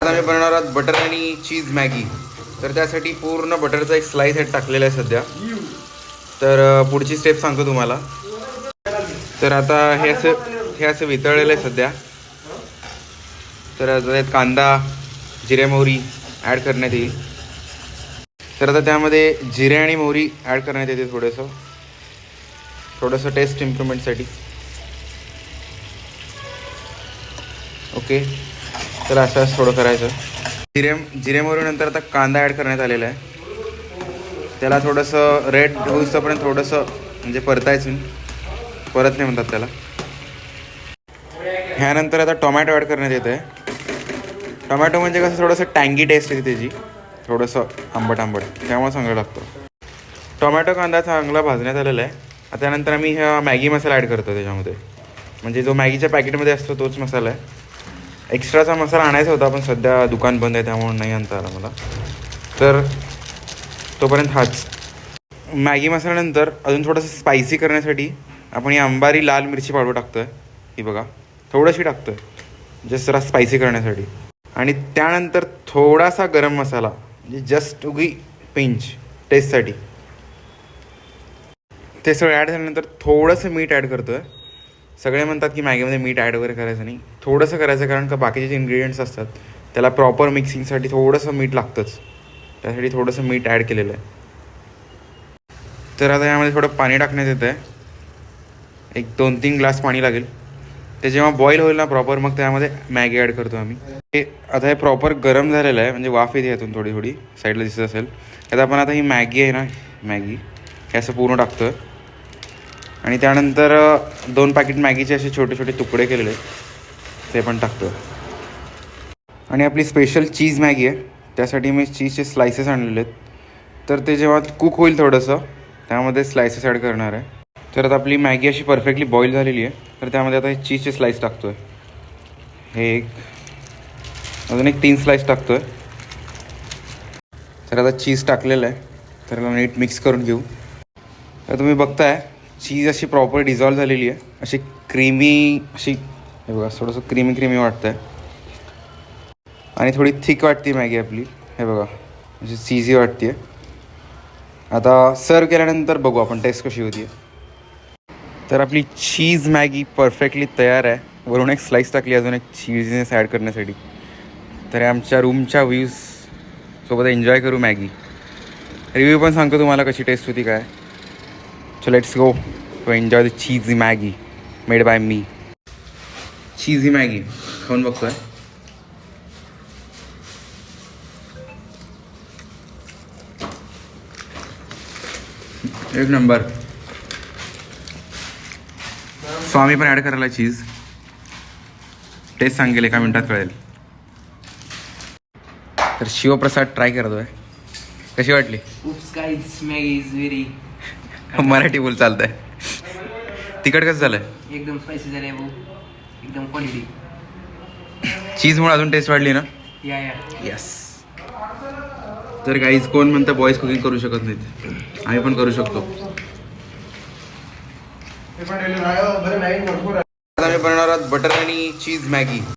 आता मी बनवणार आहोत बटर आणि चीज मॅगी. तर त्यासाठी पूर्ण बटरचा एक स्लाइस ह्यात टाकलेला आहे सध्या. तर पुढची स्टेप सांगतो तुम्हाला. तर आता हे असं वितळलेलं आहे सध्या. तर आता त्यात कांदा, जिरे मोहरी ॲड करण्यात येईल. तर आता त्यामध्ये जिरे आणि मोहरी ॲड करण्यात येते थोडंसं टेस्ट इम्प्रूव्हमेंटसाठी. ओके, तर असं थोडं करायचं. जिरे मोहरीनंतर आता कांदा ॲड करण्यात आलेला आहे. त्याला थोडंसं रेड होईपर्यंत थोडंसं म्हणजे परतायचं. परत नाही म्हणतात त्याला. ह्यानंतर आता टोमॅटो ॲड करण्यात येतं आहे. टोमॅटो म्हणजे कसं थोडंसं टँगी टेस्ट येते त्याची, थोडंसं आंबट त्यामुळे चांगलं लागतं. टोमॅटो कांदा चांगला भाजण्यात आलेला आहे. आता त्यानंतर आम्ही ह्या मॅगी मसाला ॲड करतो त्याच्यामध्ये. म्हणजे जो मॅगीच्या पॅकेटमध्ये असतो तोच मसाला आहे. एक्स्ट्राचा मसाला आणायचा होता पण सध्या दुकान बंद आहे त्यामुळे नाही आणता आला मला. तर तोपर्यंत हाच मॅगी मसाल्यानंतर अजून थोडंसं स्पायसी करण्यासाठी आपण ही अंबारी लाल मिरची पावडर टाकतो आहे. ही बघा, थोडीशी टाकतो आहे जस्ट जरा स्पायसी करण्यासाठी. आणि त्यानंतर थोडासा गरम मसाला, म्हणजे जस्ट उगी पिंच टेस्टसाठी. ते सगळं ॲड झाल्यानंतर थोडंसं मीठ ॲड करतो आहे. सगळे म्हणतात की मॅगीमध्ये मीठ ॲड वगैरे करायचं नाही, थोडंसं करायचं, कारण का बाकीचे जे इन्ग्रेडियंट्स असतात त्याला प्रॉपर मिक्सिंगसाठी थोडंसं मीठ लागतंच. त्यासाठी थोडंसं मीठ ॲड केलेलं आहे. तर आता यामध्ये थोडं पाणी टाकण्यात येतं आहे. एक 2-3 ग्लास पाणी लागेल. ते जेव्हा बॉईल होईल ना प्रॉपर, मग त्यामध्ये मॅगी ॲड करतो आम्ही. आता हे प्रॉपर गरम झालेलं आहे, म्हणजे वाफ येते यातून थोडी साईडला दिसत असेल. आता आपण आता ही मॅगी आहे ना, मॅगी हे असं पूर्ण टाकतो आहे. आणि त्यानंतर 2 पॅकेट मॅगीचे असे छोटे तुकडे केलेले ते पण टाकतो. आणि आपली स्पेशल चीज मॅगी आहे, त्यासाठी मी चीजचे स्लायसेस आणलेले आहेत. तर ते जेव्हा कुक होईल थोडंसं त्यामध्ये स्लायसेस ॲड करणार आहे. तर आता आपली मॅगी अशी परफेक्टली बॉईल झालेली आहे. तर त्यामध्ये आता हे चीजचे स्लाईस टाकतो आहे. हे अजून एक 3 स्लाईस टाकतो आहे. तर आता चीज टाकलेलं आहे, तर त्याला नीट मिक्स करून घेऊ. तर तुम्ही बघताय चीज अशी प्रॉपर डिझॉल्व झालेली आहे. अशी क्रीमी अशी, हे बघा थोडंसं क्रीमी वाटतं आहे. आणि थोडी थिक वाटते मॅगी आपली, हे बघा अशी चीजी वाटते. आता सर्व केल्यानंतर बघू आपण टेस्ट कशी होती. तर आपली चीज मॅगी परफेक्टली तयार आहे. वरून एक स्लाईस टाकली अजून एक चीजीनेस ॲड करण्यासाठी. तर आमच्या रूमच्या व्ह्यूज सोबत एन्जॉय करू मॅगी. रिव्ह्यू पण सांगतो तुम्हाला कशी टेस्ट होती काय. So let's go to enjoy the cheesy Maggi made by me. Cheesy Maggi खाऊन बघतोय. एक नंबर. स्वामी पण ॲड करायला चीज. टेस्ट सांगेल, 1 मिनिटात कळेल. तर शिवप्रसाद ट्राय करतोय. कशी वाटली? मराठी बोल चालतंय. तिखट कसं झालंय? एकदम स्पायसी झालंय भाऊ, एकदम क्वालिटी. चीजमुळे अजून टेस्ट वाढली ना? या यस. तर गाईज कोण म्हणतं बॉईज कुकिंग करू शकत नाहीत, आम्ही पण करू शकतो. आता मी बनवणार आहोत बटर आणि चीज मॅगी.